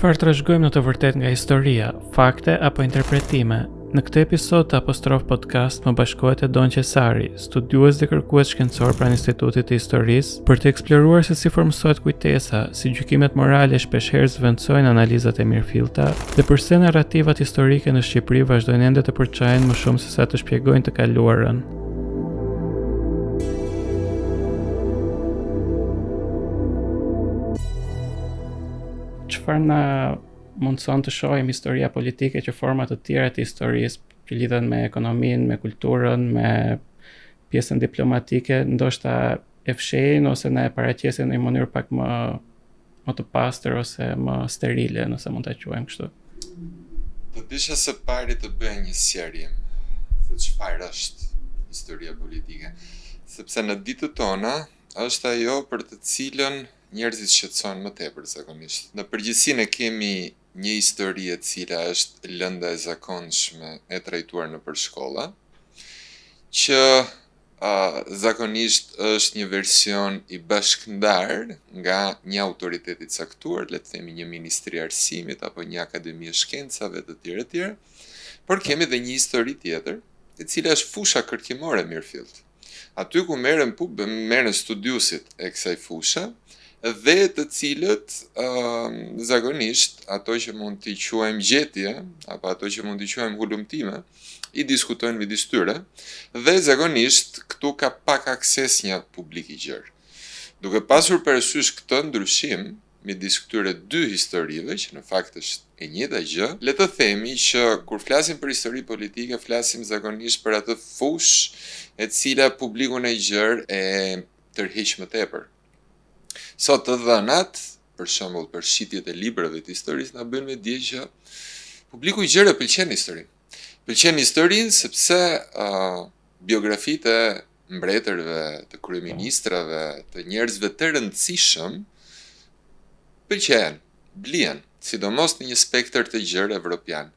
Çfarë trashëgojmë në të vërtetë nga historia, fakte apo interpretime? Në këtë episod të Apostrof Podcast më bashkohet e Donqe Sari, studiues dhe kërkues shkencor pranë Institutit të Historisë, për të eksploruar se si formësohet kujtesa, si gjykimet morale shpeshherë zvendësojnë analizat e mirëfillta, dhe pse narrativat historike në Shqipëri vazhdojnë ende të përçajnë më shumë se sa të shpjegojnë të kaluarën. Çfarë na mundson të shohim historia politike që forma të tjera të historisë që lidhen me ekonominë, me kulturën, me pjesën diplomatike, ndoshta e fshehin ose na e paraqesin në një mënyrë pak më të pastër ose më sterile, nëse mund ta quajmë kështu. Do desha së pari të bëja një sqarim se çfarë është historia politike, sepse në ditët tona është ajo për të cilën njerëzit shqetësohen më tepër zakonisht. Në përgjithësi ne kemi një histori e cila është lënda e zakonshme e trajtuar nëpër shkolla, që zakonisht është një version i bashkëndar nga një autoritet i caktuar, le të themi një ministri i arsimit apo një akademi e shkencave të tjera, por kemi edhe një histori tjetër, e cila është fusha kërkimore mirëfillt. Aty ku merren studiuesit e kësaj fushe, dhe të cilët zakonisht ato që mund t'i quajmë gjetje apo ato që mund t'i quajmë hulumtime i diskutojnë midis tyre, dhe zakonisht këtu ka pak akses një publik i gjerë. Duke pasur parasysh këtë ndryshim midis këtyre dy historive, që në fakt është e njëjta gjë, le të themi që kur flasim për histori politike, flasim zakonisht për atë fushë e cila publikun e gjerë e tërheq më tepër. Sot të dhënat, për shembull për shitjet e librave të historisë, na bëjnë me dije që publiku i gjerë pëlqen historinë. Pëlqen historinë sepse biografitë e mbretërve, të kryeministrave, të njerëzve të rëndësishëm pëlqen, blihen, sidomos në një spektër të gjerë evropian.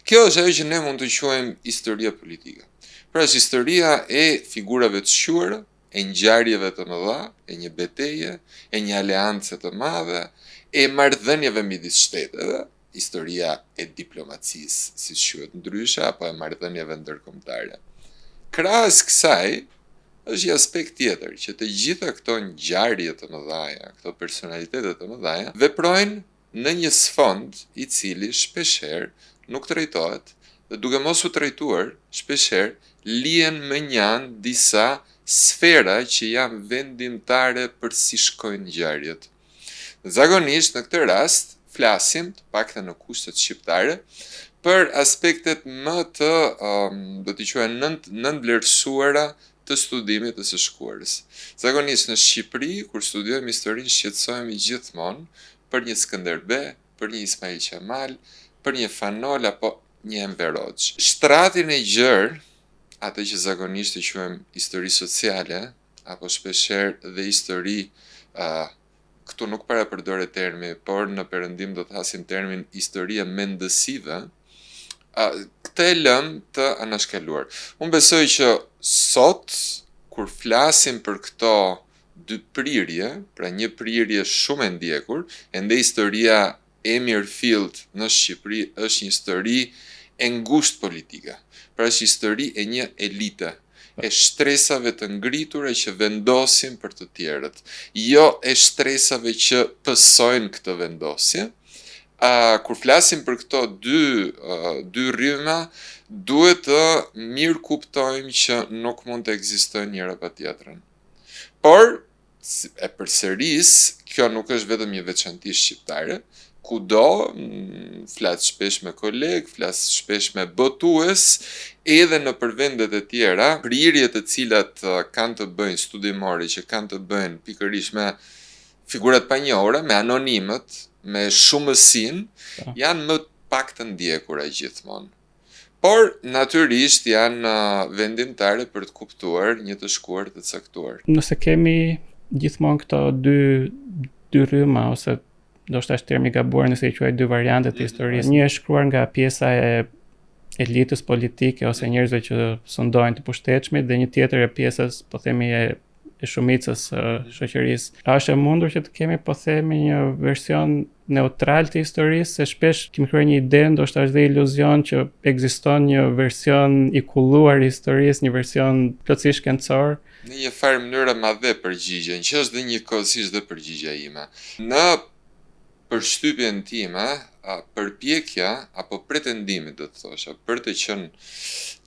Kjo është ajo që ne mund të quajmë historia politike. Pra është historia e figurave të shquara, e ngjarjeve të mëdha, e një betejë, e një aleance të madhe, e marrëdhënieve midis shteteve, historia e diplomacisë, si quhet ndryshe, apo e marrëdhënieve ndërkombëtare. Krahas kësaj, është një aspekt tjetër, që të gjitha këto ngjarje të mëdha, këto personalitete të mëdha, veprojnë në një sfond i cili shpeshherë nuk trajtohet, dhe duke mos u trajtuar, shpeshherë lihen më njanë disa sfera që janë vendimtare për si shkojnë ngjarjet. Zakonisht në këtë rast flasim, të paktën në kushtet shqiptare, për aspektet më të, do t'i quajmë nënvlerësuara të studimit të së shkuarës. Zakonisht në Shqipëri, kur studiojmë historinë, shqetësohemi gjithmonë për një Skënderbej, për një Ismail Qemal, për një Fanol apo një Enver Hoxha. Shtratin e gjerë, atë që zakonisht i quajmë histori sociale, apo shpeshherë dhe histori, këtu nuk para përdore termi, por në perëndim do të hasim termin historia mendësive, këtë e lëm të anashkaluar. Unë besoj që sot, kur flasim për këto dy prirje, pra një prirje shumë e ndjekur, ende historia e mirëfillt në Shqipëri është një histori e ngushtë politike. Pra është histori e një elite, e shtresave të ngritura që vendosin për të tjerët, jo e shtresave që pësojnë këtë vendosje. Kur flasim për këto dy rryma, duhet të mirë kuptojmë që nuk mund të ekzistojnë njëra pa tjetrën. Por, e përsëris, kjo nuk është vetëm një veçanti shqiptare, kudo, flas shpesh me kolegë, flas shpesh me botues, edhe në përvendet e tjera, prirje të cilat kanë të bëjnë studimore, që kanë të bëjnë pikërisht me figurat panjohura, me anonimët, me shumësinë, janë më pak të ndjekura gjithmonë. Por, natyrisht, janë vendimtare për të kuptuar një të shkuar të caktuar. Nëse kemi gjithmonë këto dy rryma, ose ndoshta është termi i gabuar nëse i quaj dy variante të historisë. Një është shkruar nga pjesa e elitës politike ose njerëzve që sundojnë të pushtetshmit, dhe një tjetër e pjesës, po themi, e shumicës shoqërisë. A është e mundur që të kemi, po themi, një version neutral të historisë, se shpesh kemi krijuar një ide, ndoshta është dhe iluzion që ekziston një version i kulluar i historisë, një version plotësisht shkencor. Në një farë mënyrë madhe përgjigjen, që është dhe një kohësisht dhe përgjigja ime. Në përshtypjen time, përpjekja apo pretendimi do të thosha për të qenë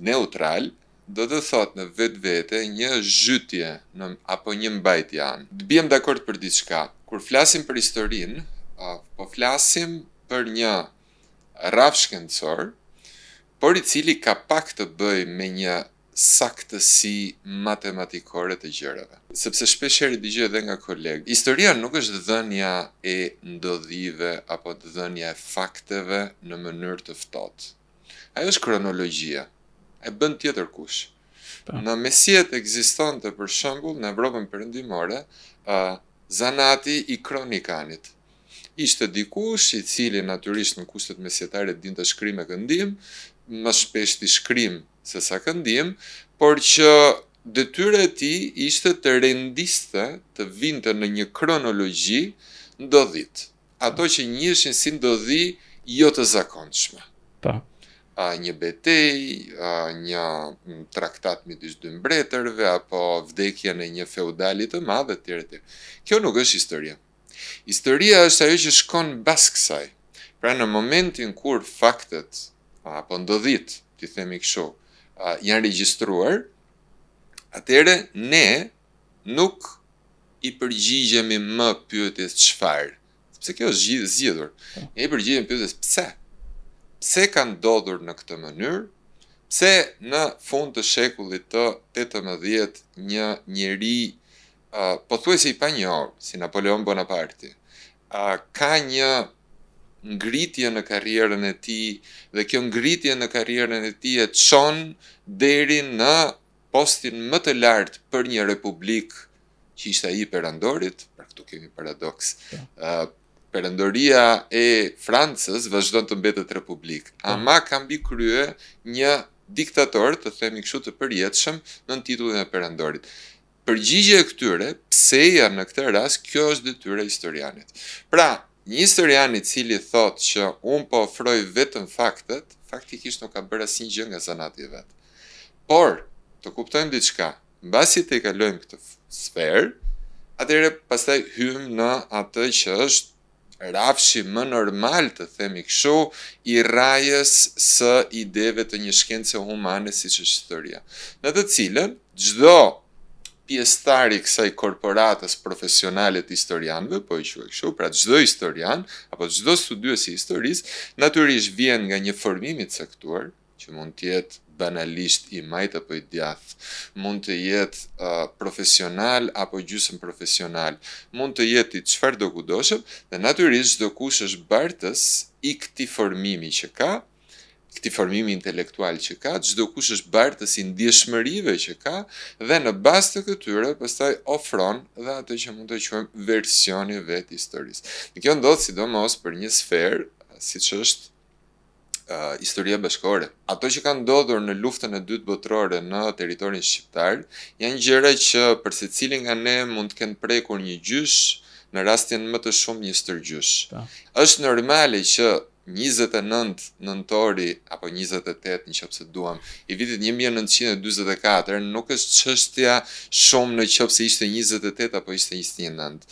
neutral, do të thot në vetvete një zhytje apo një mbajtje anë. Të bjem dakord për diçka. Kur flasim për historinë, po flasim për një rraf shkencor, por i cili ka pak të bëj me një saktësi matematikore të gjërave. Sepse shpeshherë dëgjoj edhe nga kolegë, historia nuk është dhënia e ndodhive apo dhënia e fakteve në mënyrë të ftohtë. Ajo është kronologjia. E bën tjetër kush. Në mesjet ekzistonte për shembull në Evropën perëndimore zanati i kronikanit. Ishte dikush i cili natyrisht në kushtet mesjetare dinte shkrim e këndim, më shpesh ti shkrim se sa këndim, por që detyra e tij ishte të rendiste, të vinte në një kronologji ndodhit. Ato që njiheshin si ndodhi jo të zakonshme. Një betej, një traktat midis dy mbretërve, apo vdekjen e një feudali të madh etj. Kjo nuk është historia. Historia është ajo që shkon mbas kësaj. Pra në momentin kur faktet apo ndodhit, ti themi kështu, janë regjistruar, atëherë ne nuk i përgjigjemi më pyetjes çfarë, sepse kjo është zgjedhur. Ne i përgjigjemi pyetjes pse. Pse ka ndodhur në këtë mënyrë? Pse në fund të shekullit të 18 një njeri pothuajse i panjohur, si Napoleon Bonaparte, ka një ngritje në karrierën e tij dhe kjo ngritje në karrierën e tij e çon deri në postin më të lartë për një republikë që ishte ai i perandorit, pra këtu kemi paradoks. Perandoria e Francës vazhdon të mbetet republikë, ama ka mbi krye një diktator, të themi kështu, të përjetshëm nën titullin e perandorit. Përgjigje e këtyre, pse janë në këtë rast, kjo është detyra e historianit. Pra, një historian i cili thotë që unë po ofroj vetëm faktet, faktikisht nuk ka bërë asnjë gjë nga zanati i vet. Por, të kuptojmë diçka, mbasi të kalojmë këtë sferë, atëherë pastaj hym në atë që është rafshi më normal, të themi kështu, i rrajës së ideve të një shkence humane siç është historia, në të cilën çdo pjesëtar i kësaj korporatës profesionale të historianëve, po i quaj kështu, pra çdo historian apo çdo studiues i historisë, natyrisht vjen nga një formim i caktuar, që mund të jetë banalisht i majt apo i djathtë, mund të jetë profesional apo gjysmë profesional, mund të jetë i çfarë do kudoshëm, dhe natyrisht çdo kush është bartës i këtij formimi që ka, këtij formimi intelektual që ka, çdo kush është bartës i ndjeshmërive që ka, dhe në bazë të këtyre pastaj ofron dhe atë që mund të quajmë versioni vet i historisë. Dhe kjo ndodh sidomos për një sferë siç është historia bashkëore. Ato që kanë ndodhur në luftën e dytë botërore në territorin shqiptar janë gjëra që për secilin nga ne mund të kenë prekur një gjysh, në rastin më të shumë një stërgjysh. Është normale që 29 nëntori apo 28 nëse duam i vitit 1944 nuk është çështja shumë në qoftë se ishte 28 apo ishte 29.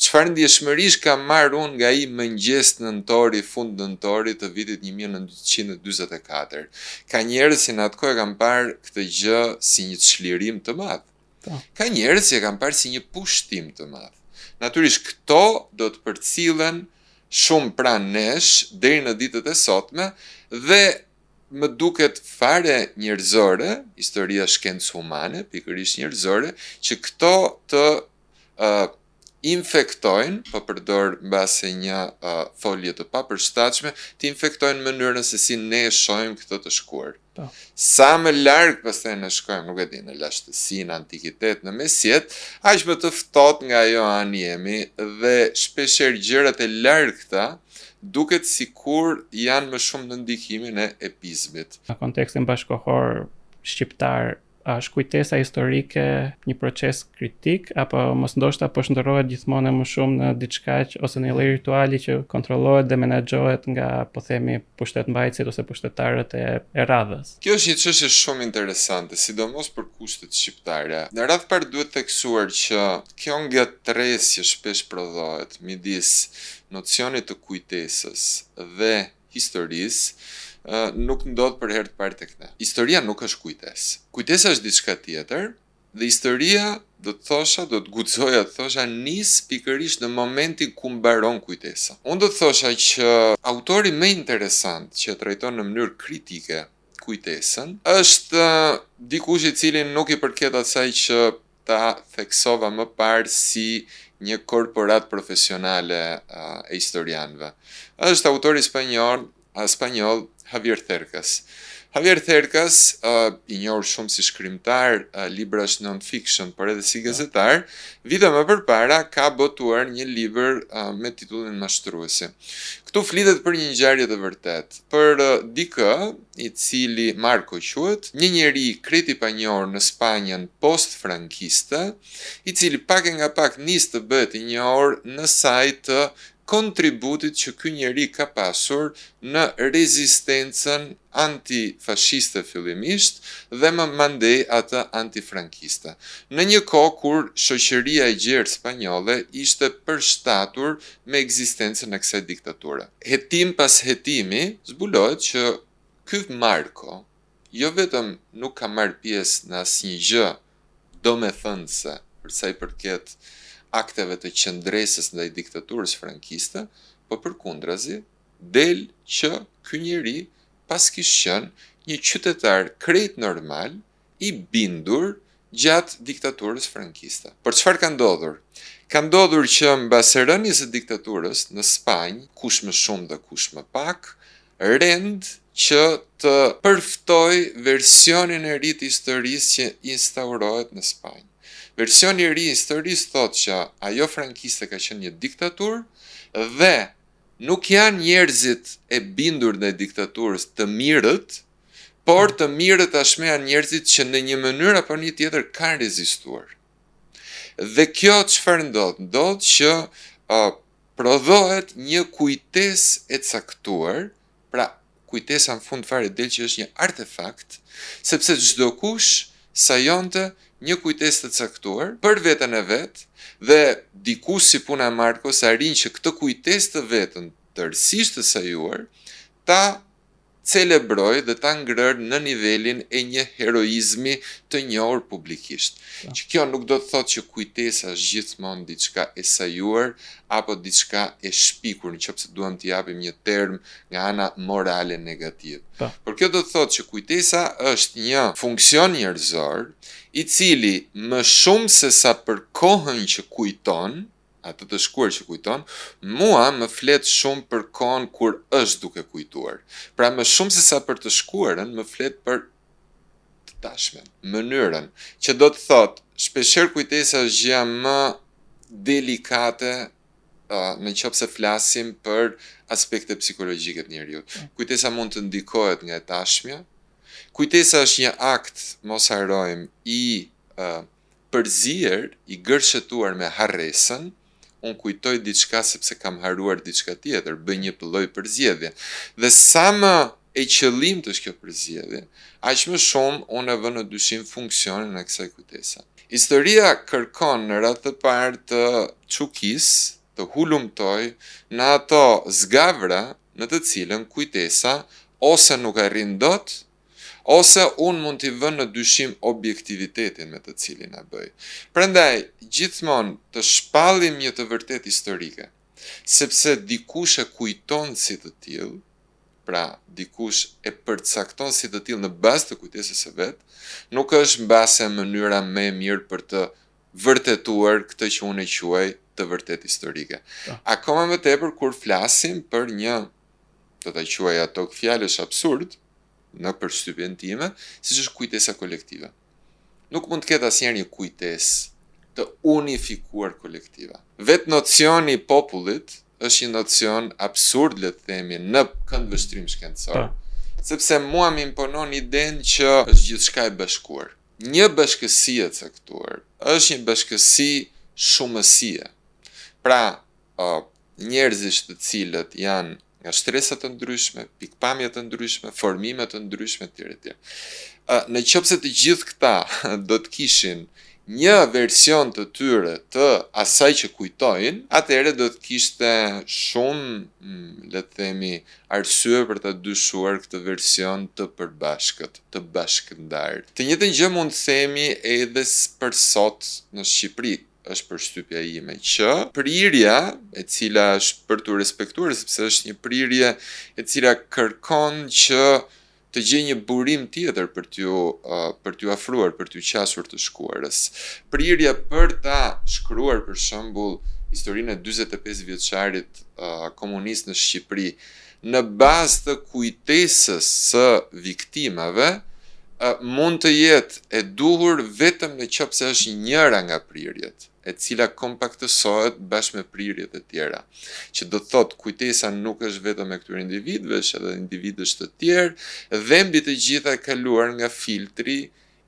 Çfarë ndjeshmërish kam marrë unë nga ai mëngjes nëntori, fund nëntori të vitit 1944. Ka njerëz që në atë kohë kanë parë këtë gjë si një çlirim të madh. Ka njerëz që e kanë parë si një pushtim të madh. Natyrisht këto do të përcillen shumë pranë nesh deri në ditët e sotme dhe më duket fare njerëzore, historia shkencë humane, pikërisht njerëzore, që këto të infektojnë, po përdor mbase një folje të papërshtatshme, të infektojnë mënyrën se si ne e shohim këtë të shkuar. Sa më larg pastaj ne shkojmë, nuk e di, në lashtësi, në antikitet, në mesjet, aq më të ftohtë nga ajo anë jemi dhe shpeshherë gjërat e largta duket sikur janë më shumë në ndikimin e epizmit. Në kontekstin bashkëkohor shqiptar, a është kujtesa historike një proces kritik, apo mos ndoshta po shndërrohet gjithmonë më shumë në diçka ose në një lloj rituali që kontrollohet dhe menaxhohet nga, po themi, pushtetmbajtësit ose pushtetarët e radhës. Kjo është një çështje shumë interesante, sidomos për kushtet shqiptare. Në radhë parë duhet theksuar që kjo ngatresje shpesh prodhohet midis nocionit të kujtesës dhe historisë nuk ndodh për herë të parë tek ne. Historia nuk është kujtesë. Kujtesa është diçka tjetër dhe historia do të guxoja të thosha nis pikërisht në momentin ku mbaron kujtesa. Unë do të thosha që autori më interesant që trajton në mënyrë kritike kujtesën është dikush i cili nuk i përket asaj që ta theksova më parë si një korporat profesionale e historianëve. Është autori spanjoll Javier Cercas. Javier Cercas, i njohur shumë si shkrimtar, librash non-fiction, por edhe si gazetar, vite më përpara ka botuar një libër me titullin Mashtruesi. Këtu flitet për një ngjarje të vërtet, për dikë i cili Marco quhet, një njeri kreti pa njohur në Spanjën post-frankiste, i cili pak e nga pak nis të bëhet i njohur në sajt të kontributit që ky njeri ka pasur në rezistencën antifashiste fillimisht dhe më mandej atë antifrankiste. Në një kohë kur shoqëria e gjerë spanjolle ishte përshtatur me ekzistencën e kësaj diktature. Hetim pas hetimi, zbulohet që ky Marco jo vetëm nuk ka marrë pjesë në asnjë gjë domethënëse për sa i përket akteve të qëndresës ndaj diktaturës frankiste, po përkundrazi del që ky njeri pas kishte qenë një qytetar krejt normal i bindur gjatë diktaturës frankiste. Por çfarë ka ndodhur? Ka ndodhur që mbas rënies së diktaturës në Spanjë, kush më shumë dhe kush më pak, rend që të përftoj versionin e ri të historisë që instaurohet në Spanjë. Versioni i ri i historisë thotë që ajo frankiste ka qenë një diktaturë dhe nuk janë njerëzit e bindur ndaj diktaturës të mirët, por të mirët tashmë janë njerëzit që në një mënyrë apo një tjetër kanë rezistuar. Dhe kjo çfarë ndodh? Ndodh që prodhohet një kujtesë e caktuar, pra kujtesa në fund fare del që është një artefakt, sepse çdo kush sajonte një kujtesë të caktuar për veten e vet dhe dikush si puna e Marcos arrin që këtë kujtesë të vetën tërësisht të sajuar ta celebroj dhe ta ngrër në nivelin e një heroizmi të njohur publikisht. Që kjo nuk do të thotë që kujtesa është gjithmonë diçka e sajuar apo diçka e shpikur, nëse duam t'i japim një term nga ana morale negativ. Por kjo do të thotë që kujtesa është një funksion njerëzor i cili më shumë se sa për kohën që kujton, atë të shkuar që kujton, mua më flet shumë për kohën kur është duke kujtuar. Pra më shumë se sa për të shkuarën, më flet për të tashmen, mënyrën, që do të thotë, shpeshherë kujtesa është gjëja më delikate në qoftë se flasim për aspekte psikologjike të njerëzit. Kujtesa mund të ndikohet nga e tashmja. Kujtesa është një akt, mos harrojmë, i përzier, i gërshetuar me harresën. Unë kujtoj diçka sepse kam haruar diçka tjetër, bëj një lloj përzgjedhje. Dhe sa më e qëllimtë është kjo përzgjedhje, aq më shumë unë e vë në dyshim funksionin e kësaj kujtese. Historia kërkon në radhë të parë të çukisë, të hulumtoj në ato zgavra në të cilën kujtesa ose nuk arrin dot, ose unë mund t'i vënë në dyshim objektivitetin me të cilin e bëj. Prandaj, gjithmonë të shpallim një të vërtet historike, sepse dikush e kujton si të tillë, pra dikush e përcakton si të tillë në bazë të kujtesës së vet, nuk është mbase mënyra më e mirë për të vërtetuar këtë që unë e quaj të vërtet historike. Akoma më tepër kur flasim për një, do ta quaj ato fjalësh absurd, në përshtypjen time, siç është kujtesa kolektive. Nuk mund të ketë asnjëherë një kujtesë të unifikuar kolektive. Vetë nocioni i popullit është një nocion absurd, le të themi, në këndvështrim shkencor, sepse mua më imponon idenë që është gjithçka e bashkuar. një bashkësi e caktuar është një bashkësi shumësie. Pra, njerëzish të cilët janë nga shtresat të ndryshme, pikpamje të ndryshme, formime të ndryshme etj. Në qoftë se të gjithë këta do të kishin një version të tyre të asaj që kujtojnë, atëherë do të kishte shumë, le të themi, arsye për të dyshuar këtë version të përbashkët, të bashkëndarë. Të njëjtën gjë mund të themi edhe për sot në Shqipëri. Është përshtypja ime që prirja e cila është për të respektuar, sepse është një prirje e cila kërkon që të gjej një burim tjetër për t'ju afruar, për t'ju qasur të shkuarës. Prirja për ta shkruar për shembull historinë e 45 vjeçarit komunist në Shqipëri në bazë të kujtesës së viktimave mund të jetë e duhur vetëm në qoftë se është njëra nga prirjet, e cila kompaktësohet bashkë me prirjet e tjera. Që do të thotë kujtesa nuk është vetëm e këtyre individëve, është edhe individësh të tjerë, dhe mbi të gjitha e kaluar nga filtri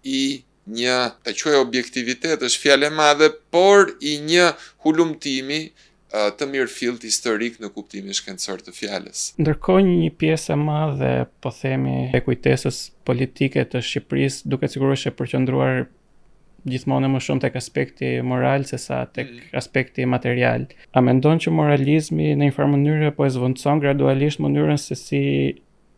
i një, ta quaj objektivitet, është fjalë e madhe, por i një hulumtimi të mirëfillt historik në kuptimin shkencor të fjalës. Ndërkohë një pjesë e madhe, po themi, e kujtesës politike të Shqipërisë duket sigurisht e përqendruar gjithmonë më shumë tek aspekti moral se sa tek aspekti material. A mendon që moralizmi në një farë mënyrë po e zvendçon gradualisht mënyrën se si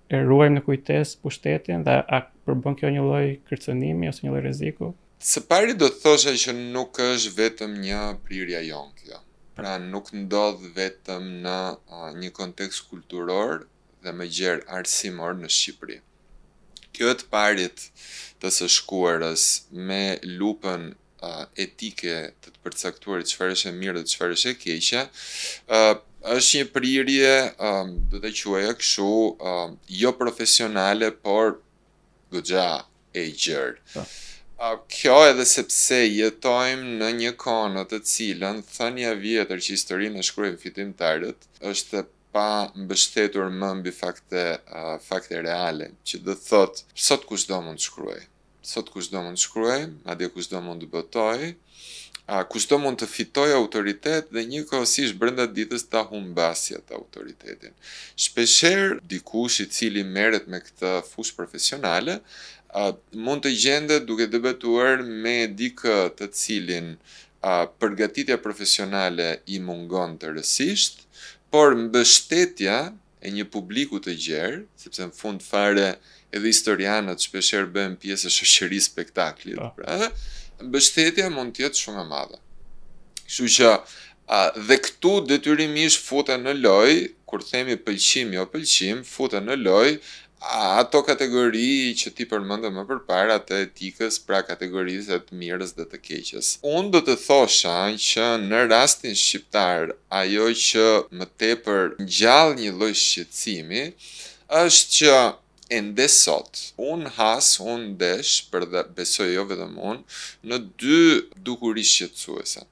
e ruajmë në kujtesë pushtetin dhe a përbën kjo një lloj kërcënimi ose një lloj rreziku? Së pari do të thosha që nuk është vetëm një prirje jon kjo. Pra nuk ndodh vetëm në një kontekst kulturor dhe më gjerë arsimor në Shqipëri. Kjo e të parit të së shkuarës me lupën etike të të përcaktuarit çfarë është e mirë dhe çfarë është e keqe, është një prirje, do të quaja kështu, jo profesionale, por goxha e gjerë. Kjo edhe sepse jetojmë në një kohë në të cilën thënia vjetër që historinë e shkruajnë fitimtarët është pa mbështetur më mbi fakte reale, që do thotë sot kushdo mund të shkruaj. Sot kushdo mund të shkruaj, madje kushdo mund të botoj, kushdo mund të fitoj autoritet dhe njëkohësisht brenda ditës ta humbasë atë autoritetin. Shpeshherë dikush i cili merret me këtë fushë profesionale mund të gjendet duke debatuar me dikë të cilin përgatitja profesionale i mungon të rësisht, por mbështetja e një publiku të gjerë, sepse në fund fare edhe historianët shpeshherë bëhen pjesë e shoqërisë spektaklit. Pra, mbështetja mund të jetë shumë e madhe. Kështu që dhe këtu detyrimisht futen në lojë, kur themi pëlqim jo pëlqim, futen në lojë ato kategori që ti përmendëm më përpara të etikës, pra kategorisë të mirës dhe të keqes. Unë do të thosha që në rastin shqiptar, ajo që më tepër ngjall një lloj shqetësimi është që ende sot unë ndesh, për dhe besoj jo vetëm unë, në dy dukuri shqetësuese.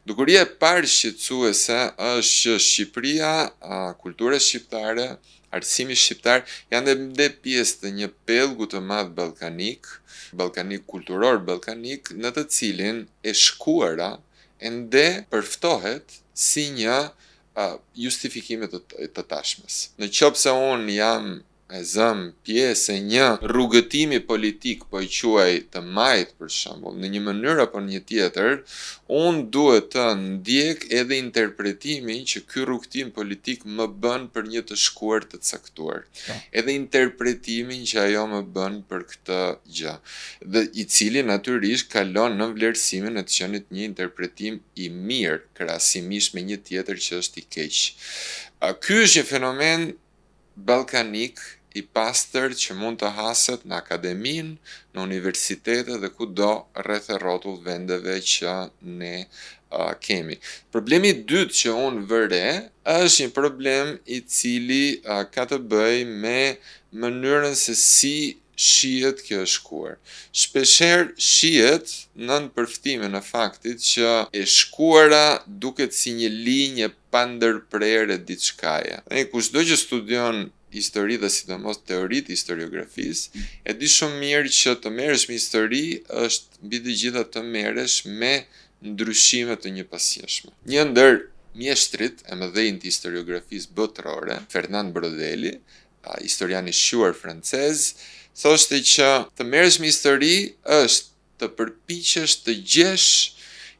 Dukuria e parë shqetësuese është që Shqipëria, kultura shqiptare, arsimi shqiptar janë dhe pjesë të një pellgu të madh ballkanik kulturor ballkanik, në të cilin e shkuara ende përftohet si një justifikim të tashmes. Në qoftë se unë jam e zëm pjesë e një rrugëtimi politik, po i quaj të majt për shembull, në një mënyrë apo në një tjetër, unë duhet të ndjek edhe interpretimin që ky rrugëtim politik më bën për një të shkuar të caktuar. Edhe interpretimin që ajo më bën për këtë gjë. Dhe i cili natyrisht kalon në vlerësimin e të qenit një interpretim i mirë krahasimisht me një tjetër që është i keq. Ky është një fenomen ballkanik i pastër që mund të haset në akademin, në universitetet dhe kudo rreth e rrotull vendeve që ne kemi. Problemi i dytë që unë vëre është një problem i cili ka të bëj me mënyrën se si shihet kjo e shkuar. Shpeshherë shihet nën përftimin e faktit që e shkuara duket si një linjë pa ndërprerje diçkaje. Kushdo që studion histori dhe sidomos teoritë historiografisë, e di shumë mirë që të merresh me histori është mbi të gjitha të merresh me ndryshime të njëpasjeshme. Një ndër mjeshtrit e mëdhenj të historiografisë botërore, Fernand Braudel, historian i shquar francez, thoshte që të merresh me histori është të përpiqesh të gjesh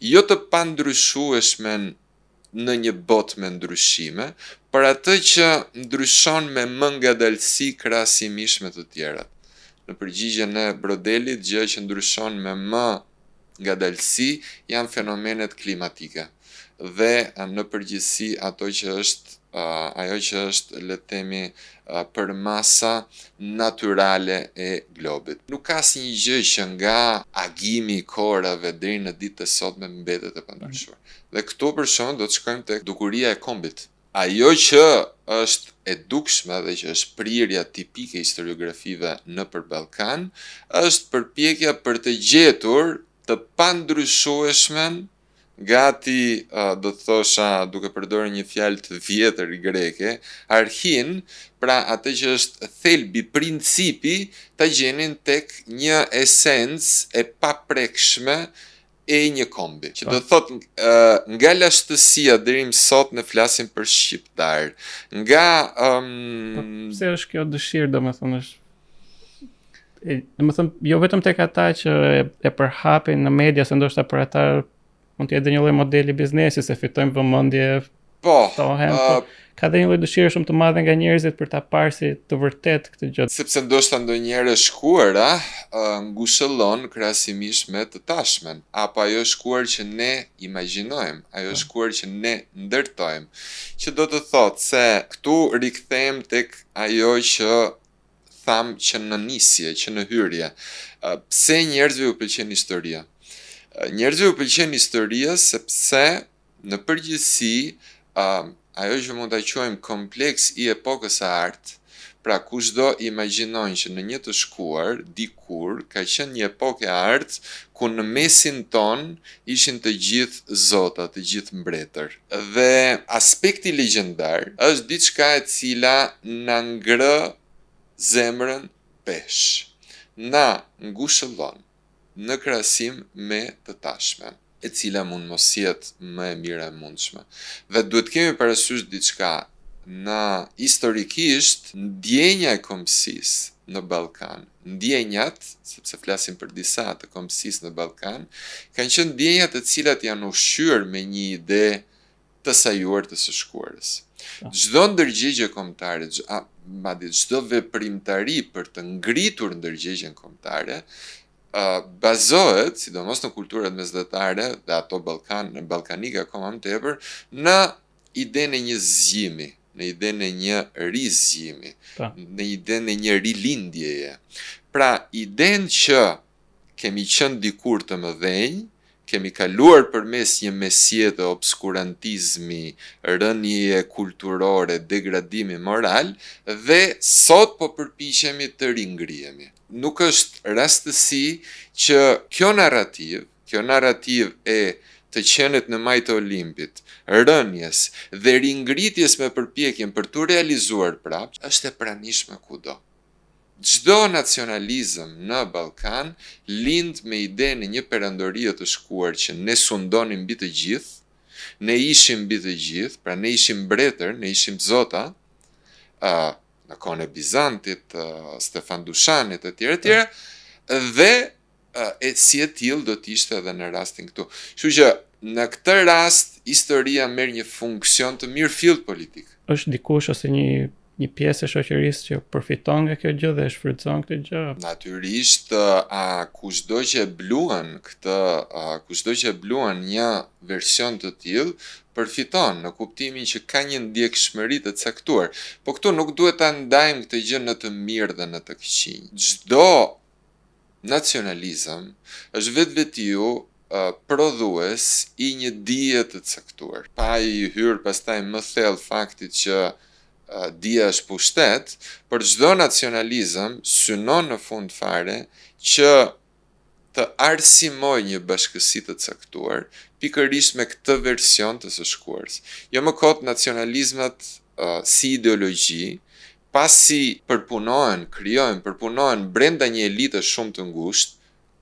jo të pandryshueshmen në një botë me ndryshime, por atë që ndryshon me më ngadalësi krahasimisht me të tjerat. Në përgjigjen e Braudelit, gjë që ndryshon me më ngadalësi janë fenomenet klimatike. Dhe në përgjithësi ajo që është le të themi përmasa natyrale e globit. Nuk ka asnjë gjë që nga agimi i korave deri në ditët e sotme mbetet e pandryshuar. Dhe këtu për shkak do të shkojmë tek dukuria e kombit. Ajo që është e dukshme dhe që është prirja tipike historiografive nëpër Ballkan është përpjekja për të gjetur të pandryshueshmen gati, do të thosha, duke përdorur një fjalë të vjetër greke, arhin, pra atë që është thelbi, principi, ta gjenin tek një esencë e paprekshme e një kombi. Që do të thotë, nga lashtësia deri më sot ne flasim për shqiptar. Nga pse është kjo dëshirë, domethënë është domethënë jo vetëm tek ata që e përhapin në media, se ndoshta për ata mund të jetë dhe një lloj modeli biznesi, se fitojmë vëmendje, ka dhe një lloj dëshire shumë të madhe nga njerëzit për ta parë si të vërtet këtë gjë. Sepse ndoshta ndonjëherë shkuara ngushëllon krahasimisht me të tashmen, apo ajo shkuar që ne imagjinojmë, ajo shkuar që ne ndërtojmë, që do të thotë se këtu rikthehem tek ajo që tham që në nisje, që në hyrje. Pse njerëzve u pëlqen historia? Njerëzve u pëlqen historia sepse në përgjithësi ajo që mund ta quajmë kompleks i epokës së artë, pra kushdo imagjinojnë që në një të shkuar dikur ka qenë një epokë e artë ku në mesin ton ishin të gjithë zota, të gjithë mbretër. Dhe aspekti legjendar është diçka e cila na ngrë zemrën pesh, na ngushëllon në krahasim me të tashmen, e cila mund mos jetë më e mira e mundshme. Dhe duhet kemi parasysh diçka, na historikisht ndjenja e kombësisë në Ballkan, ndjenjat, sepse flasim për disa të kombësisë në Ballkan, kanë qenë ndjenja të cilat janë ushqyer me një ide të sajuar të së shkuarës. Çdo ndërgjegje kombëtare, madje çdo veprimtari për të ngritur ndërgjegjen kombëtare, bazohet, sidomos në kulturat mesdhetare dhe ato ballkanike akoma më tepër, në idenë e një zgjimi, në idenë e një rizgjimi, në idenë e një rilindjeje. Pra, idenë që kemi qenë dikur të mëdhenj, kemi kaluar përmes një mesje të obskurantizmi, rënje kulturore, degradimi moral, dhe sot po përpiqemi të ringrihemi. Nuk është rastësi që kjo narrativ e të qenit në majtë të Olimpit, rënjes dhe ringritjes me përpjekjen për të realizuar prapë, është e pranishme kudo. Çdo nacionalizëm në Ballkan lind me idenë e një perandorie të shkuar që ne sundonim mbi të gjithë, ne ishim mbi të gjithë, pra ne ishim mbretër, ne ishim zota, në kohën e Bizantit, Stefan Dushanit e tjera, dhe si e tillë do të ishte edhe në rastin këtu. Kështu që në këtë rast historia merr një funksion të mirëfillt politik. Është dikush ose një pjesë e shoqërisë që përfiton nga kjo gjë dhe e shfrytëzon këtë gjë? Natyrisht, kushdo që e bluan një version të tillë, përfiton në kuptimin që ka një ndjekshmëri të caktuar. Po këtu nuk duhet ta ndajmë këtë gjë në të mirë dhe në të këqij. Çdo nacionalizëm është vetvetiu prodhues i një dije të caktuar. Pa i hyrë pastaj më thellë faktit që dija është pushtet, për çdo nacionalizëm synon në fund fare që të arsimoj një bashkësi të caktuar, pikërisht me këtë version të së shkuarës. Jo më kot nacionalizmat si ideologji pasi përpunohen brenda një elite shumë të ngushtë,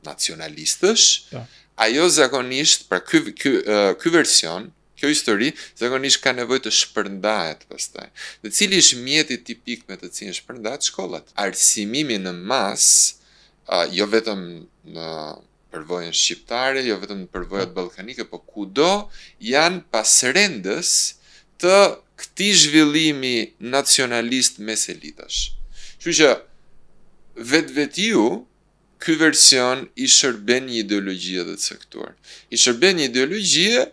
nacionalistësh, ajo zakonisht, pra ky version, kjo histori, zakonisht ka nevojë të shpërndahet pastaj. Dhe cili është mjeti tipik me të cilin shpërndahet? Shkollat. Arsimimi në masë, jo vetëm në përvojën shqiptare, jo vetëm në përvojat ballkanike, po kudo janë pasrendës të këtij zhvillimi nacionalist mes elitash. Kështu që vetvetiu ky version i shërben një ideologjie të caktuar. I shërben një ideologjie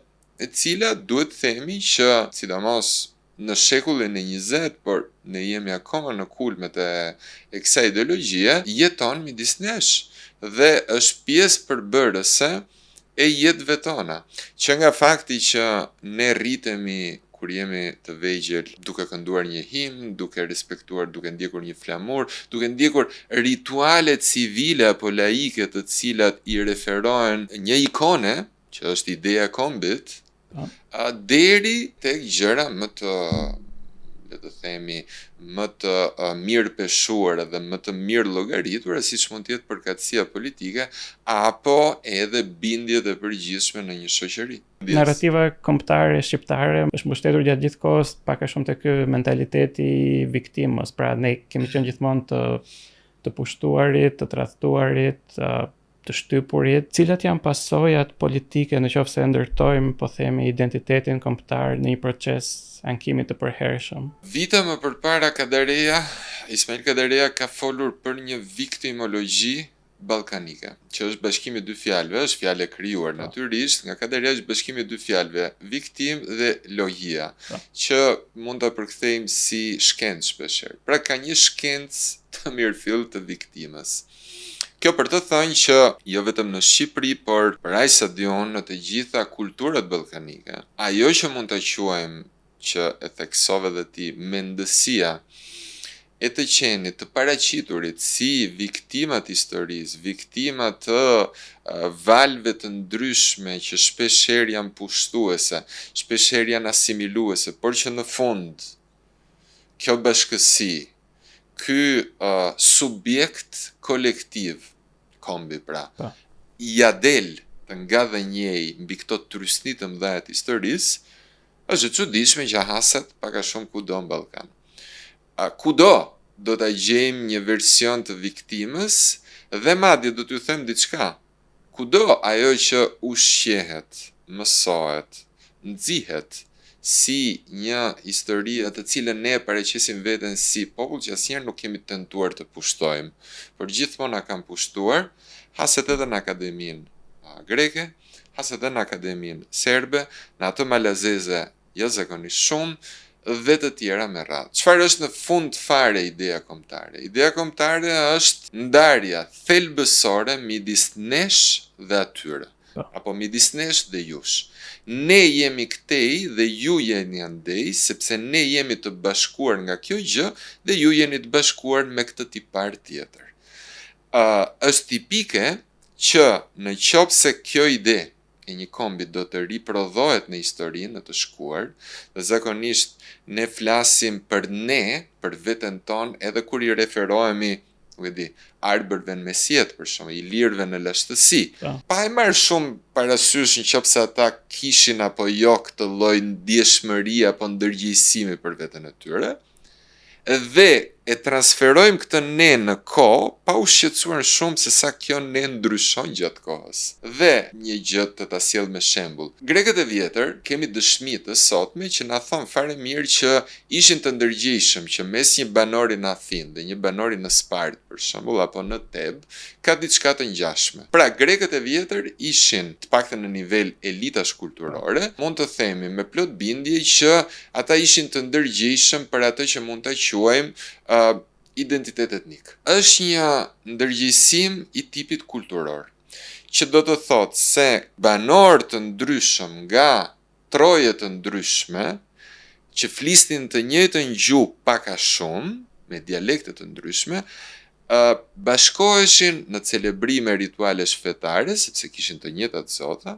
e cila duhet themi që, sidomos në shekullin e 20, por ne jemi akoma në kulmet e kësaj ideologjie, jeton midis nesh dhe është pjesë përbërëse e jetëve tona. Që nga fakti që ne rritemi kur jemi të vegjël duke kënduar një himn, duke respektuar, duke ndjekur një flamur, duke ndjekur rituale civile apo laike të cilat i referohen një ikone, që është ideja e kombit, deri tek gjëra më të, le të themi, më të mirë peshuara dhe më të mirë llogaritura, siç mund të jetë përkatësia politike apo edhe bindjet e përgjithshme në një shoqëri. Narrativa kombëtare shqiptare është mbështetur gjatë gjithë kohës pak a shumë te ky mentaliteti i viktimës. Pra ne kemi qenë gjithmonë të pushtuarit, të tradhtuarit, të shtypurit, cilat janë pasojat politike në qoftë se ndërtojmë, po themi, identitetin kombëtar në një proces ankimi të përhershëm. Vite më përpara Ismail Kadareja ka folur për një viktimologji ballkanike, që është bashkimi dy fjalëve, është fjalë e krijuar natyrisht nga Kadareja, është bashkimi dy fjalëve, viktim dhe logjia, që mund ta përkthejmë si shkencë shpeshherë. Pra ka një shkencë të mirëfill të viktimës. Kjo për të thënë që jo vetëm në Shqipëri, por për aq sa diun në të gjitha kulturat ballkanike, ajo që mund ta quajmë, që e theksove dhe ti, mendësia e të qenit të paraqiturit si viktimat historisë, viktimat të valve të ndryshme që shpeshherë janë pushtuese, shpeshherë janë asimiluese, por që në fund kjo bashkësi, ky subjekt kolektiv, kombi pra, ja del të nga dhe njej mbi këto trysni të mëdha të historisë, është e çuditshme që haset pak a shumë kudo në Ballkan. Kudo do ta gjejmë një version të viktimës dhe madje do t'ju them diçka. Kudo ajo që ushqehet, mësohet, nxihet si një histori të cilën ne paraqesim veten si popull që asnjëherë nuk kemi tentuar të pushtojmë, por gjithmonë na kanë pushtuar, haset edhe në akademinë greke, haset edhe në akademinë serbe, në atë malazeze jashtëzakonisht shumë dhe të tjera me radhë. Çfarë është në fund fare ideja kombëtare? Ideja kombëtare është ndarja thelbësore midis nesh dhe atyre, apo midis nesh dhe jush. Ne jemi këtej dhe ju jeni andej, sepse ne jemi të bashkuar nga kjo gjë dhe ju jeni të bashkuar me këtë tipar tjetër. Është tipike që në qoftë se kjo ide e një kombi do të riprodhohet në historinë, në të shkuar, dhe zakonisht ne flasim për ne, për veten tonë, edhe kur i referohemi arbërve në mesjet, për shumë, i lirëve në lashtësi. Pa e marrë shumë parasysh në qoftë se ata kishin apo jo këtë lloj ndjeshmërie apo ndërgjegjësimi për veten e tyre, dhe e transferojmë këtë ne në kohë, pa u shqetësuar shumë se sa kjo ne ndryshon gjatë kohës. Dhe një gjë të ta sjell me shembull. Grekët e vjetër kemi dëshmi të sotme që na thon fare mirë që ishin të ndërgjegjshëm që mes një banori në Athinë dhe një banori në Spartë, për shembull, apo në Teb, ka diçka të ngjashme. Pra, grekët e vjetër ishin, të paktën në nivel elitash kulturore, mund të themi me plot bindje që ata ishin të ndërgjegjshëm për atë që mund ta quajmë identitet etnik. Është një ndërgjegjësim i tipit kulturor, që do të thotë se banor të ndryshëm nga troje të ndryshme, që flisnin të njëjtën gjuhë pak a shumë, me dialekte të ndryshme, bashkoheshin në celebrime ritualesh fetare, sepse kishin të njëjtat zota,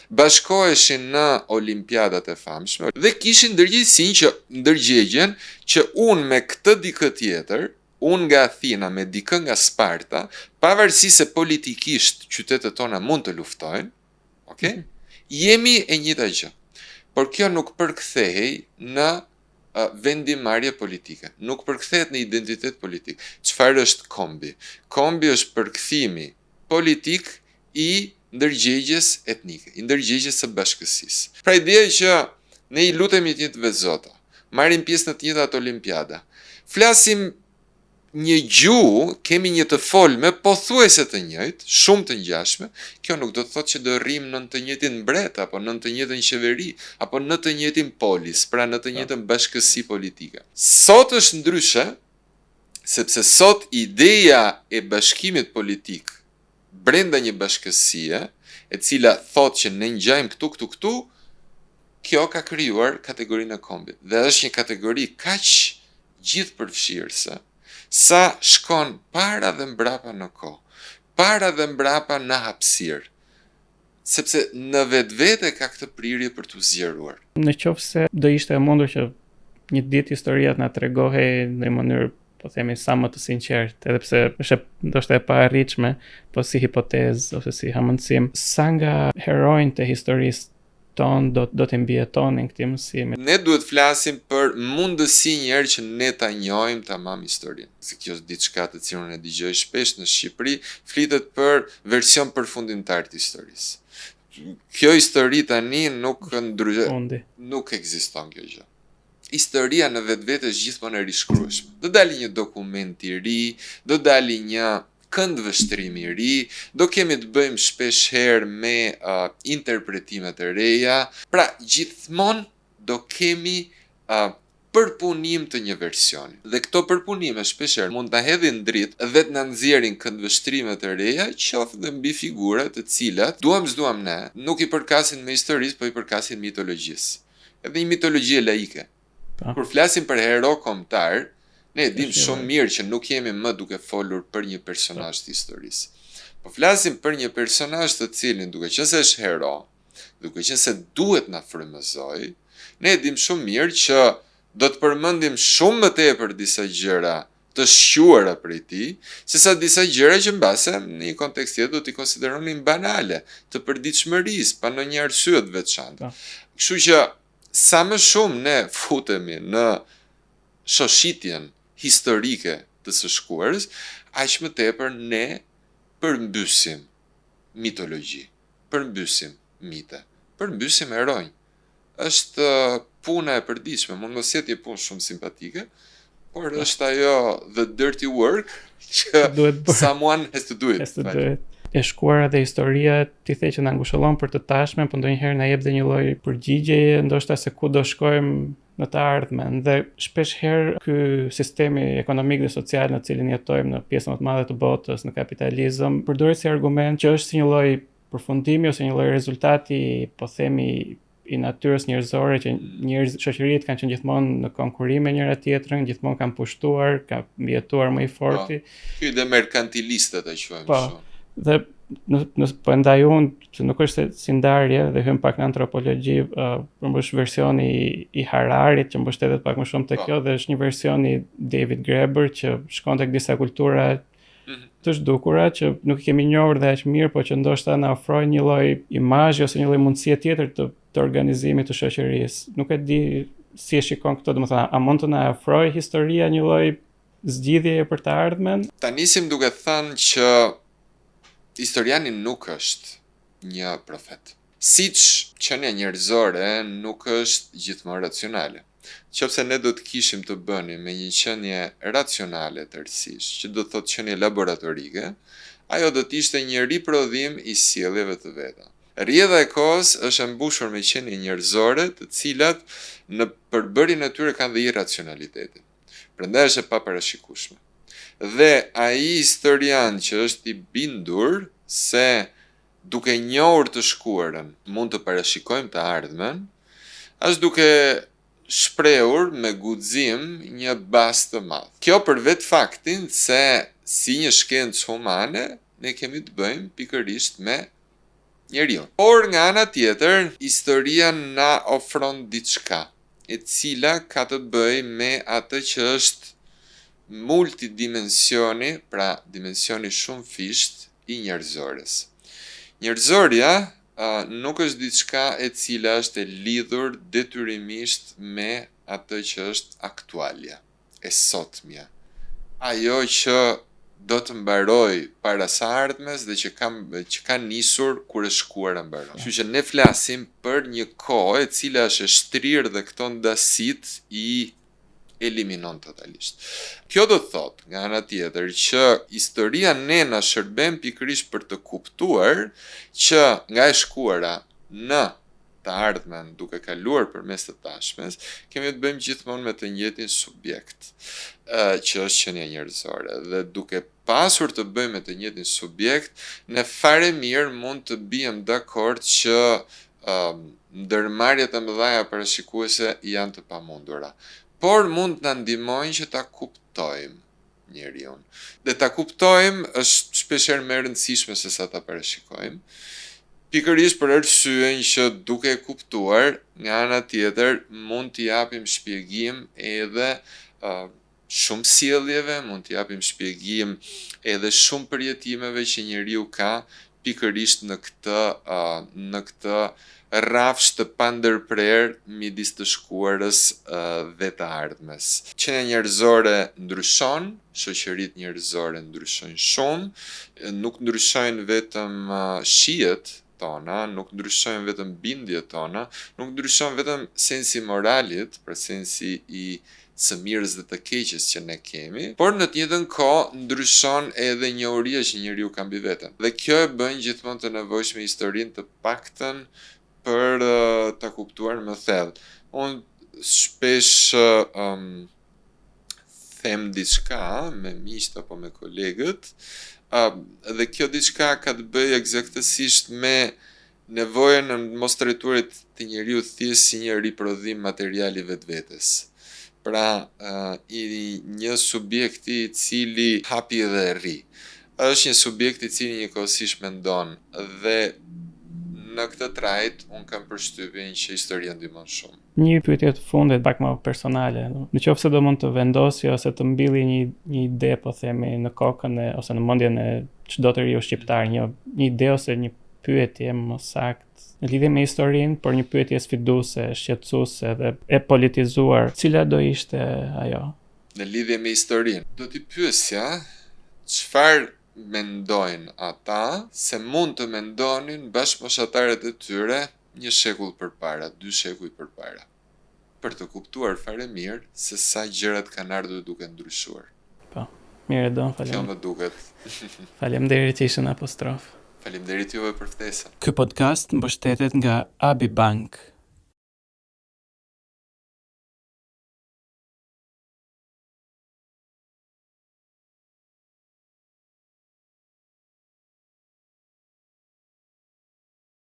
bashkoheshin në olimpiadat e famshme dhe kishin ndërgjegjen që unë me këtë dikë tjetër, unë nga Athina me dikë nga Sparta, pavarësisht se politikisht qytetet tona mund të luftojnë, okay? Jemi e njëjta gjë. Por kjo nuk përkthehej në vendimarrje politike, nuk përkthehet në identitet politik. Çfarë është kombi? Kombi është përkthimi politik i ndërgjegjes etnike, i ndërgjegjes së bashkësisë. Pra ideja që ne i lutemi të njëjtëve zota, marrim pjesë në të njëjtat olimpiada, flasim një gjuhë, kemi një të folme pothuajse të njëjtë, shumë të ngjashme, kjo nuk do të thotë që do rrim në të njëjtin mbret apo në të njëjtën qeveri apo në të njëjtin polis, pra në të njëjtën bashkësi politike. Sot është ndryshe, sepse sot ideja e bashkimit politik brenda një bashkësie, e cila thotë që ne ngjajmë këtu, kjo ka krijuar kategorinë e kombit. Dhe është një kategori kaq gjithëpërfshirëse, sa shkon para dhe mbrapa në kohë, para dhe mbrapa në hapësirë, sepse në vetvete ka këtë prirje për t'u zgjeruar. Në qoftë se do ishte e mundur që një ditë historia na tregohej në mënyrë, po themi, sa më të sinqertë, edhe pse është ndoshta e paarritshme, po si hipotezë ose si hamendësim, sa nga heronjtë e historisë ton do të mbijetonin këtij mësimi. Ne duhet flasim për mundësi njerë që ne ta njohim tamam historinë. Se kjo është diçka të cilën e dëgjoj shpesh në Shqipëri, flitet për version përfundimtar të historisë. Kjo histori tani nuk ekziston kjo gjë. Historia në vetvete është gjithmonë e rishkrueshme. Do dali një dokument i ri, do dali një kënd vështrimi i ri, do kemi të bëjmë shpesh herë me interpretimet e reja, pra gjithmonë do kemi përpunim të një versioni. Dhe këto përpunime shpesh herë mund ta hedhin dritë dhe të na nxjerrin këndvështrimet e reja, qoftë dhe mbi figura të cilat duam ne, nuk i përkasin me historisë, po i përkasin mitologjisë. Edhe një mitologji laike. Kur flasim për hero kombëtar, ne dim shumë mirë që nuk jemi më duke folur për një personazh të historisë. Po flasim për një personazh të cilin duke qenë se është hero, duke qenë se duhet na frymëzoj, ne dim shumë mirë që do të përmendim shumë më tepër disa gjëra të shquara prej tij, sesa disa gjëra që mbase në një kontekst tjetër do t'i konsideronin banale, të përditshmërisë, pa ndonjë arsye të veçantë. Kështu që sa më shumë ne futemi në shoshitjen historike të së shkuarës, aq më tepër ne përmbysim mitologji, përmbysim mite, përmbysim heronj. Është puna e përditshme, mund mos jetë një punë shumë simpatike, por është ajo the dirty work që someone has to do it. E shkuara dhe historia ti the që na ngushëllon për të tashmen, por ndonjëherë na jep dhe një lloj përgjigjeje, ndoshta se ku do shkojmë në të ardhmen, dhe shpesh herë ky sistemi ekonomik dhe social në cilin jetojmë në pjesën më të madhe të botës, në kapitalizëm, përdoret si argument që është si një lloj përfundimi ose një lloj rezultati, po themi, i natyrës njerëzore, që shoqëritë kanë qenë gjithmonë në konkurrim me njëra tjetrën, gjithmonë kanë pushtuar, ka mbijetuar më i forti. Ky dhe merkantilistët e quajmë shumë. Dhe po ndaj unë që nuk është si ndarje dhe hym pak në antropologji, përmbush versioni i Hararit që mbështetet pak më shumë te kjo, dhe është një version i David Graeber që shkon tek disa kultura të zhdukura që nuk i kemi njohur dhe aq mirë, po që ndoshta na ofrojnë një lloj imazhi ose një lloj mundësie tjetër të organizimit të shoqërisë. Nuk e di si e shikon këto, domethënë a mund të na ofrojë historia një lloj zgjidhjeje për të ardhmen? Ta nisim duke thënë që historiani nuk është një profet. Siç qenia njerëzore nuk është gjithmonë racionale. Qofse ne do të kishim të bënim me një qenie racionale tërësisht, që do të thotë qenie laboratorike, ajo do të ishte një riprodhim i sjelljeve të veta. Rrjedha e kohës është e mbushur me qenie njerëzore, të cilat në përbërjen e tyre kanë dhe irracionalitetin. Prandaj është e paparashikueshme. Dhe ai historian që është i bindur se duke njohur të shkuarën mund të parashikojmë të ardhmen, është duke shprehur me guxim një bazë të madh. Kjo për vetë faktin se si një shkencë humane, ne kemi të bëjmë pikërisht me njeriu. Por nga ana tjetër, historia na ofron diçka, e cila ka të bëjë me atë që është multidimensioni, pra dimensioni shumë fisht i njerëzores. Njerëzoria nuk është diçka e cila është e lidhur detyrimisht me atë që është aktualja, e sotmja. Ajo që do të mbaroj para së ardhmes dhe që ka nisur kur e shkuara mbaron. Kështu që ne flasim për një kohë e cila është e shtrirë dhe këto ndasit i eliminon totalisht. Kjo do thot, nga ana tjetër, që historia ne na shërben pikërisht për të kuptuar që nga e shkuara në të ardhmen duke kaluar përmes të tashmes, kemi të bëjmë gjithmonë me të njëjtin subjekt, që është qenia njerëzore. Dhe duke pasur të bëjmë me të njëjtin subjekt, ne fare mirë mund të bijem dakord që ndërmarrjet e mëdha parashikuese janë të pamundura. Por mund të na ndihmojnë që ta kuptojmë njeriu. Dhe ta kuptojmë është shpeshherë më e rëndësishme se sa ta parashikojmë. Pikërisht për arsyeën që duke e kuptuar, nga ana tjetër mund t'i japim shpjegim edhe shumë sjelljeve, mund t'i japim shpjegim edhe shumë përjetimeve që njeriu ka pikërisht në këtë rrafsh të pandërprer midis të shkuarës dhe të ardhmes. Qenia njerëzore ndryshon, shoqëritë njerëzore ndryshojnë shumë, nuk ndryshojnë vetëm shijet tona, nuk ndryshojnë vetëm bindjet tona, nuk ndryshon vetëm sensi moralit, pra sensi i së mirës dhe të keqes që ne kemi, por në të njëjtën kohë ndryshon edhe njohuria që njeriu ka mbi veten. Dhe kjo e bën gjithmonë të nevojshme historinë të paktën për ta kuptuar më thellë. Unë shpesh them diçka me miqt apo me kolegët, dhe kjo diçka ka të bëjë eksaktësisht me nevojën e mos trajtuarit të njeriu thjesht si një riprodhim material i vetvetes. Pra, një subjekti i cili hapi dhe rri. Është një subjekt i cili njëkohësisht mendon dhe në këtë trajt, unë kam përshtypjen që historia ndihmon shumë. Një pyetje të fundit pak më personale. Nëse do mund të vendosje ose të mbylli një ide, po themi, në kokën ose në mendjen e çdo të riu shqiptar, një ide ose një pyetje më saktë në lidhje me historinë, por një pyetje sfiduese, shqetësuese dhe e politizuar, cila do ishte ajo? Në lidhje me historinë, do t'i pyesja çfarë mendojnë ata se mund të mendonin bashkëmoshatarët e tyre një shekull përpara, 2 shekuj përpara, për të kuptuar fare mirë se sa gjërat kanë ardhur duke ndryshuar. Po, mirë Don, falem. Kjo më duket. Faleminderit që ishën apostrof. Faleminderit juve për ftesën. Ky podcast mbështetet nga Abi Bank.